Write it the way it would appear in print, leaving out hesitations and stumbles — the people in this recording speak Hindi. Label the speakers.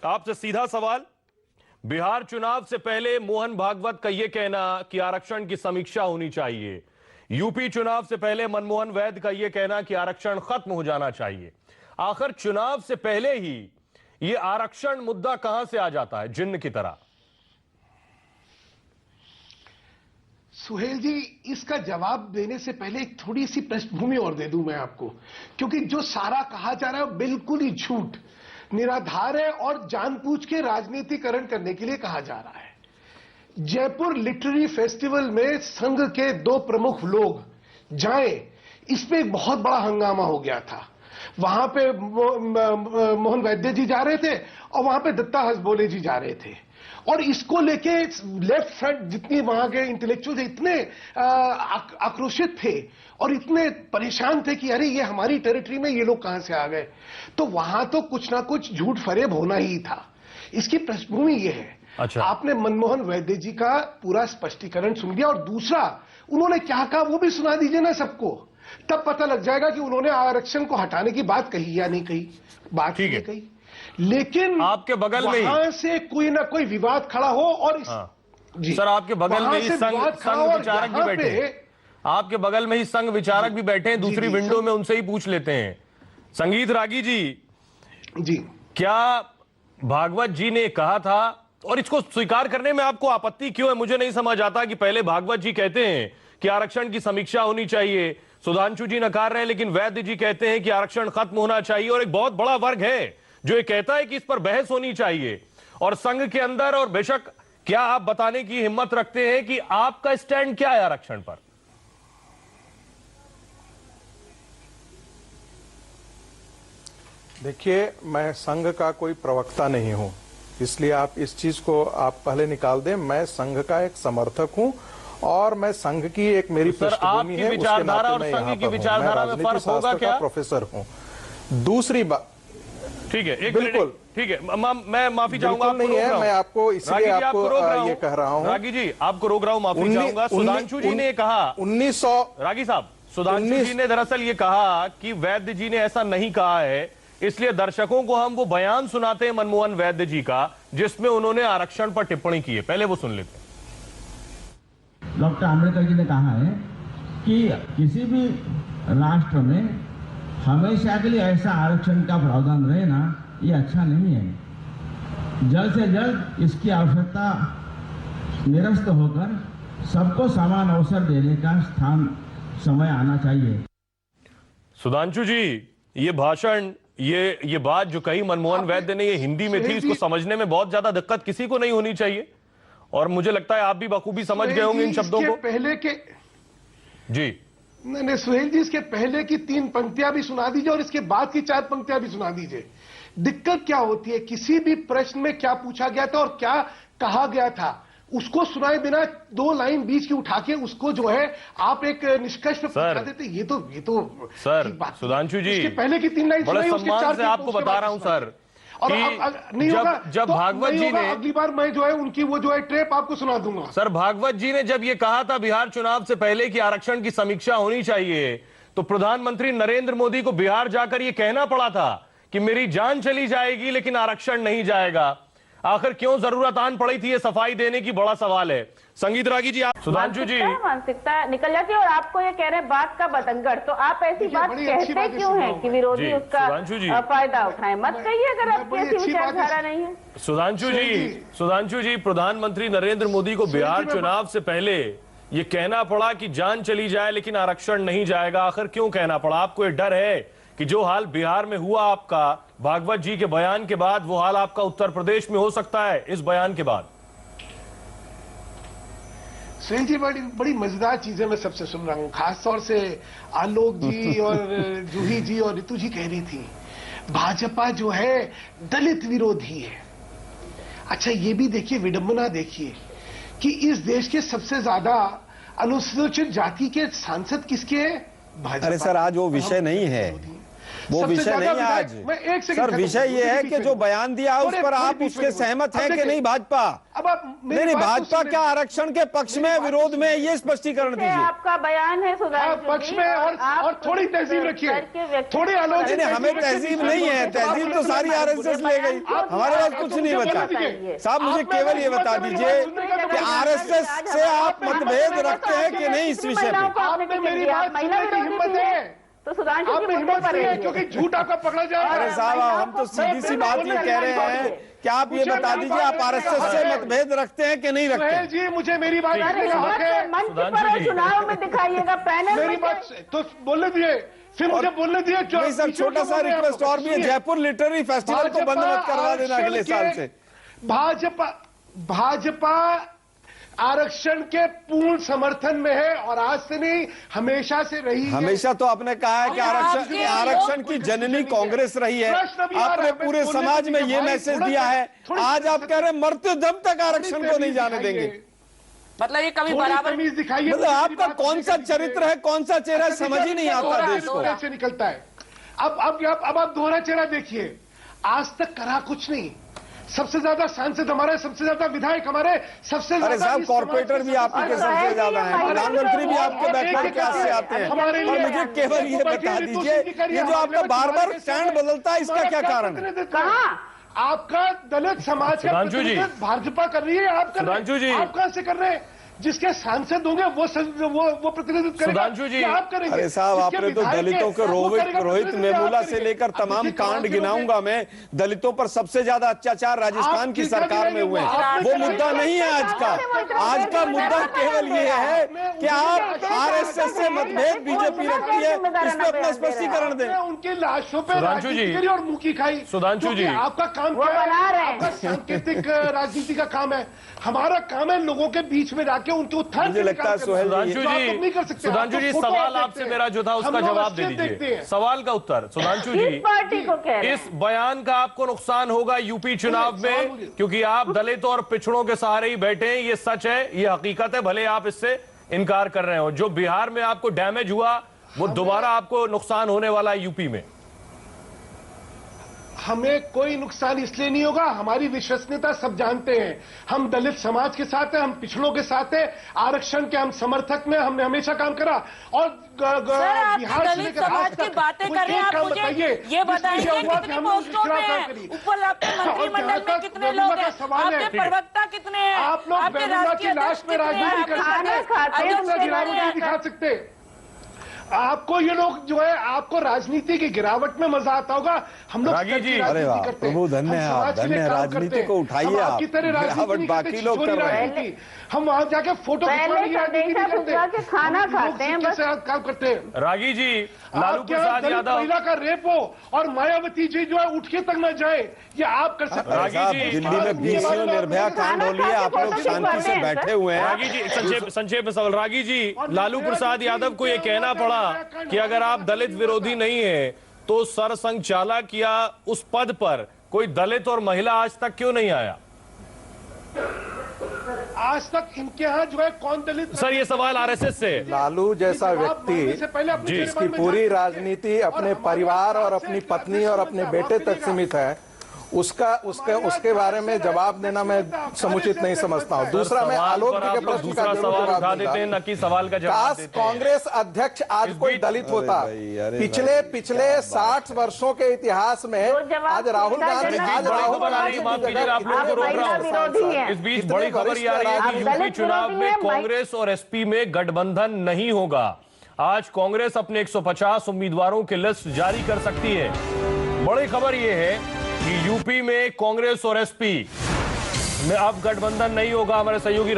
Speaker 1: आपसे सीधा सवाल, बिहार चुनाव से पहले मोहन भागवत का यह कहना कि आरक्षण की समीक्षा होनी चाहिए, यूपी चुनाव से पहले मनमोहन वैद्य का यह कहना कि आरक्षण खत्म हो जाना चाहिए, आखिर चुनाव से पहले ही यह आरक्षण मुद्दा कहां से आ जाता है जिन्न की तरह?
Speaker 2: सुहेल जी, इसका जवाब देने से पहले एक थोड़ी सी पृष्ठभूमि और दे दूं मैं आपको, क्योंकि जो सारा कहा जा रहा है बिल्कुल ही झूठ, निराधार है और जानबूझ के राजनीतिकरण करने के लिए कहा जा रहा है। जयपुर लिटरेरी फेस्टिवल में संघ के दो प्रमुख लोग जाएं, इस पे एक बहुत बड़ा हंगामा हो गया था। वहां पे मोहन वैद्य जी जा रहे थे और वहां पे दत्ता हसबोले जी जा रहे थे, और इसको लेके लेफ्ट फ्रंट जितनी वहां के इंटेलेक्चुअल्स इतने आक्रोशित थे और इतने परेशान थे कि अरे ये हमारी टेरिटरी में ये लोग कहां से आ गए। तो वहां तो कुछ ना कुछ झूठ फरेब होना ही था। इसकी पृष्ठभूमि ये है।
Speaker 1: अच्छा।
Speaker 2: आपने मनमोहन वैद्य जी का पूरा स्पष्टीकरण सुन लिया, और दूसरा उन्होंने क्या कहा वो भी सुना दीजिए ना सबको, तब पता लग जाएगा कि उन्होंने आरक्षण को हटाने की बात कही या नहीं कही। बात ठीक है कही, लेकिन
Speaker 1: आपके बगल में
Speaker 2: वहां से कोई ना कोई विवाद खड़ा हो और
Speaker 1: जी सर, आपके बगल में ही संघ विचारक भी बैठे हैं, आपके बगल में ही संघ विचारक भी बैठे हैं, दूसरी विंडो में उनसे ही पूछ लेते हैं। संगीत रागी जी, क्या भागवत जी ने कहा था, और इसको स्वीकार करने में आपको आपत्ति क्यों है? मुझे नहीं समझ आता कि पहले भागवत जी कहते हैं कि आरक्षण की समीक्षा होनी चाहिए, सुधांशु जी नकार रहे हैं, लेकिन वैद्य जी कहते हैं कि आरक्षण खत्म होना चाहिए, और एक बहुत बड़ा वर्ग है जो ये कहता है कि इस पर बहस होनी चाहिए। और संघ के अंदर, और बेशक, क्या आप बताने की हिम्मत रखते हैं कि आपका स्टैंड क्या है आरक्षण पर?
Speaker 3: देखिए, मैं संघ का कोई प्रवक्ता नहीं हूं, इसलिए आप इस चीज को आप पहले निकाल दें। मैं संघ का एक समर्थक हूं और मैं संघ की एक मेरी पृष्ठभूमि है, उसके नाते मैं यहाँ पर हूं। मैं राजनीति शास्त्र का प्रोफेसर हूं। दूसरी बात,
Speaker 1: ठीक है, एक
Speaker 3: बिल्कुल
Speaker 1: ठीक है, मैं माफी चाहूंगा,
Speaker 3: नहीं है, मैं आपको इसलिए आपको ये कह रहा हूं।
Speaker 1: रागी जी, आपको रोक रहा हूं, माफी चाहूंगा। सुधांशु जी ने कहा
Speaker 3: 1900,
Speaker 1: रागी साहब, सुधांशु जी ने दरअसल ये कहा कि वैद्य जी ने ऐसा नहीं कहा है, इसलिए दर्शकों को हम वो बयान सुनाते हैं मनमोहन वैद्य जी का जिसमें उन्होंने आरक्षण पर टिप्पणी की है, पहले वो सुन लेते हैं।
Speaker 4: डॉक्टर आम्बेडकर जी ने कहा है कि किसी भी राष्ट्र में हमेशा के लिए ऐसा आरक्षण का प्रावधान रहे ना, ये अच्छा नहीं है। जल्द से जल्द इसकी आवश्यकता निरस्त होकर सबको समान अवसर देने का समय आना चाहिए।
Speaker 1: सुधांशु जी, ये भाषण, ये बात जो कही मनमोहन वैद्य ने, ये हिंदी में थी, इसको समझने में बहुत ज्यादा दिक्कत किसी को नहीं होनी चाहिए, और मुझे लगता है आप भी बखूबी समझ गए होंगे इन शब्दों को।
Speaker 2: पहले के
Speaker 1: जी
Speaker 2: नहीं, सुहेल जी, इसके पहले की 3 पंक्तियां भी सुना दीजिए और इसके बाद की 4 पंक्तियां भी सुना दीजिए। दिक्कत क्या होती है, किसी भी प्रश्न में क्या पूछा गया था और क्या कहा गया था, उसको सुनाए बिना 2 लाइन बीच की उठा के उसको जो है आप एक निष्कर्ष पे पहुंचा देते, ये तो
Speaker 1: सर, सुधांशु जी,
Speaker 2: पहले की 3 लाइन
Speaker 1: बड़े सम्मान से आपको बता रहा हूं सर,
Speaker 2: और नहीं होगा
Speaker 1: जब
Speaker 2: तो
Speaker 1: भागवत जी ने,
Speaker 2: अगली बार मैं जो है उनकी वो जो है टेप आपको सुना दूंगा।
Speaker 1: सर, भागवत जी ने जब ये कहा था बिहार चुनाव से पहले कि आरक्षण की समीक्षा होनी चाहिए, तो प्रधानमंत्री नरेंद्र मोदी को बिहार जाकर ये कहना पड़ा था कि मेरी जान चली जाएगी लेकिन आरक्षण नहीं जाएगा। आखिर क्यों जरूरत आन पड़ी थी ये सफाई देने की, बड़ा सवाल है। संगीत रागी जी, आप, सुधांशु जी,
Speaker 5: मानसिकता निकल जाती है और आपको ये कह रहे हैं बात का बतंगड़, तो आप ऐसी बात कहते क्यों हैं कि विरोधी उसका फायदा उठाए? मत कहिए अगर आपकी ऐसी विचारधारा नहीं है।
Speaker 1: सुधांशु जी, प्रधानमंत्री नरेंद्र मोदी को बिहार चुनाव से पहले ये कहना पड़ा कि जान चली जाए लेकिन आरक्षण नहीं जाएगा। आखिर क्यों कहना पड़ा? आपको ये डर है कि जो हाल बिहार में हुआ आपका भागवत जी के बयान के बाद, वो हाल आपका उत्तर प्रदेश में हो सकता है इस बयान के बाद?
Speaker 2: सुनील जी, बड़ी मजेदार चीजें मैं सबसे सुन रहा हूं, खासतौर से आलोक जी और जूही जी और रितु जी कह रही थी भाजपा जो है दलित विरोधी है। अच्छा, ये भी देखिए, विडंबना देखिए कि इस देश के सबसे ज्यादा अनुसूचित जाति के सांसद किसके हैं? भाजपा।
Speaker 6: अरे सर, आज वो विषय नहीं है। वो विषय नहीं है आज सर। विषय ये है कि जो बयान दिया है उस पर आप उसके सहमत हैं कि नहीं भाजपा?
Speaker 2: अब आप
Speaker 6: नहीं, भाजपा क्या आरक्षण के पक्ष में विरोध में, ये स्पष्टीकरण दीजिए।
Speaker 5: आपका बयान है सुधांशु
Speaker 2: पक्ष में और थोड़ी तहजीब रखिए, थोड़ी आलोचना।
Speaker 6: हमें तहजीब नहीं है, तहजीब तो सारी आरएसएस ले गई, हमारे पास कुछ नहीं बचा। साहब मुझे केवल ये बता दीजिए कि आरएसएस से आप मतभेद रखते हैं कि नहीं इस विषय पे?
Speaker 2: मेरी बात सुनने की हिम्मत है
Speaker 5: तो सुधांशु
Speaker 2: आप में हिम्मत नहीं है क्योंकि झूठ आपका पकड़ा जाएगा।
Speaker 6: अरे साहब हम तो सीधी सी बात ये कह रहे हैं कि आप ये बता दीजिए आप आरएसएस से मतभेद रखते हैं कि नहीं रखते?
Speaker 2: जी मुझे मेरी बात
Speaker 5: मंच पर चुनाव में दिखाइएगा, पैनल
Speaker 2: मेरी बात तो बोलने दिए, फिर मुझे बोलने दिए।
Speaker 6: नहीं सर, छोटा सा रिक्वेस्ट और भी है, जयपुर लिटरेरी फेस्टिवल को बंद मत करवा देना अगले साल से।
Speaker 2: भाजपा आरक्षण के पूर्ण समर्थन में है और आज से नहीं हमेशा से रही है।
Speaker 6: हमेशा तो आपने कहा है कि आरक्षण की जननी कांग्रेस रही है, आपने पूरे समाज में ये मैसेज दिया है। आज आप कह रहे हैं मरते दम तक आरक्षण को नहीं जाने देंगे।
Speaker 7: मतलब ये कभी बराबर
Speaker 2: दिखाइए,
Speaker 6: मतलब आपका कौन सा चरित्र है, कौन सा चेहरा समझ ही नहीं आता देश को।
Speaker 2: से निकलता है। अब आप दोहरा चेहरा देखिए, आज तक करा कुछ नहीं। सबसे ज्यादा सांसद हमारे, सबसे ज्यादा विधायक हमारे, सबसे
Speaker 6: अरे साहब कॉर्पोरेटर भी आपके के सबसे ज्यादा हैं, प्रधानमंत्री भी आपके बैकग्राउंड क्लास से आते हैं। और मुझे केवल ये बता दीजिए, ये जो आपका बार बार स्टैंड बदलता है इसका क्या कारण है?
Speaker 2: आपका दलित समाज का प्रतिनिधित्व भाजपा कर रही है, आप कर रहे हैं। आप कहां से कर रहे हैं? जिसके सांसद होंगे वो प्रतिनिधित्व करेगा।
Speaker 1: सुधांशु जी
Speaker 2: आप करेंगे।
Speaker 6: अरे साहब आपने तो दलितों के रोहित मेमुला से लेकर तमाम कांड गिनाऊंगा मैं। दलितों पर सबसे ज्यादा अत्याचार राजस्थान की सरकार में हुए हैं, वो मुद्दा नहीं है आज का। आज का मुद्दा केवल ये है कि आप आरएसएस से मतभेद बीजेपी रखती है, इस पर अपना स्पष्टीकरण दें।
Speaker 2: उनकी लाशों पर राजनीति और मुंह की खाई।
Speaker 1: सुधांशु जी
Speaker 2: आपका काम क्या है? आपका सांकेतिक राजनीति का काम है। हमारा काम है लोगों के बीच में जाके उनके उत्थान।
Speaker 6: मुझे लगता है
Speaker 1: सुधांशु जी सवाल आपसे मेरा जो था उसका जवाब दे दीजिए। सवाल का उत्तर सुधांशु जी,
Speaker 5: पार्टी को कह रहे हैं
Speaker 1: इस बयान का आपको नुकसान होगा यूपी चुनाव में, क्योंकि आप दलित और पिछड़ों के सहारे ही बैठे हैं। ये सच है, ये हकीकत है, भले आप इससे इनकार कर रहे हो। जो बिहार में आपको डैमेज हुआ वो दोबारा आपको नुकसान होने वाला है यूपी में।
Speaker 2: हमें कोई नुकसान इसलिए नहीं होगा, हमारी विश्वसनीयता सब जानते हैं। हम दलित समाज के साथ हैं, हम पिछड़ों के साथ हैं, आरक्षण के हम समर्थक में हमने हमेशा काम करा। और
Speaker 7: बिहार दलित समाज की बातें कर रहे हैं, आप मुझे ये बताइए कितनी पोस्टों में है, ऊपर आपके मंत्रिमंडल में कितने लोग हैं, आपके प्रवक्ता कितने हैं,
Speaker 2: आप लोग
Speaker 7: आपके राष्ट्रीय
Speaker 2: लाश में राजनीति दिखा सकते। आपको ये लोग जो है, आपको राजनीति की गिरावट में मजा आता होगा। हम लोग
Speaker 6: अरे वाह प्रभु धन्य है आप, धन्य है। राजनीति को उठाइए आप, गिरावट बाकी लोग कर रहे हैं।
Speaker 2: हम वहां जाके फोटो
Speaker 5: खाना खाते हैं,
Speaker 2: काम करते हैं।
Speaker 1: रागी जी, लालू प्रसाद यादव
Speaker 2: महिला का रेप हो और मायावती जी जो है उठ के तक न जाए, ये आप कर सकते हैं।
Speaker 6: रागी जी दिल्ली में 20 निर्भया कांड हो लिया, आप लोग शांति से बैठे हुए हैं।
Speaker 1: रागी जी संक्षेप में सवाल। रागी जी, लालू प्रसाद यादव को ये कहना पड़ा कि अगर आप दलित विरोधी नहीं है तो सरसंघ चालक या उस पद पर कोई दलित और महिला आज तक क्यों नहीं आया?
Speaker 2: आज तक इनके यहाँ जो है कौन दलित?
Speaker 1: सर ये सवाल आरएसएस से।
Speaker 3: लालू जैसा व्यक्ति जिसकी पूरी राजनीति अपने परिवार और अपनी पत्नी और अपने बेटे तक सीमित है, उसके बारे में जवाब देना मैं समुचित नहीं समझता हूँ। दूसरा, मैं आलोक जी के प्रश्न का
Speaker 1: सवाल उठा देते हैं, न कि सवाल का जवाब देते हैं।
Speaker 3: कांग्रेस अध्यक्ष आज कोई दलित होता, पिछले 60 वर्षों के इतिहास में आज राहुल गांधी,
Speaker 1: इस बीच बड़ी खबर ये आ रही है कि यूपी चुनाव में कांग्रेस और एसपी में गठबंधन नहीं होगा। आज कांग्रेस अपने 150 उम्मीदवारों की लिस्ट जारी कर सकती है। बड़ी खबर यह है कि यूपी में कांग्रेस और एसपी में अब गठबंधन नहीं होगा। हमारे सहयोगी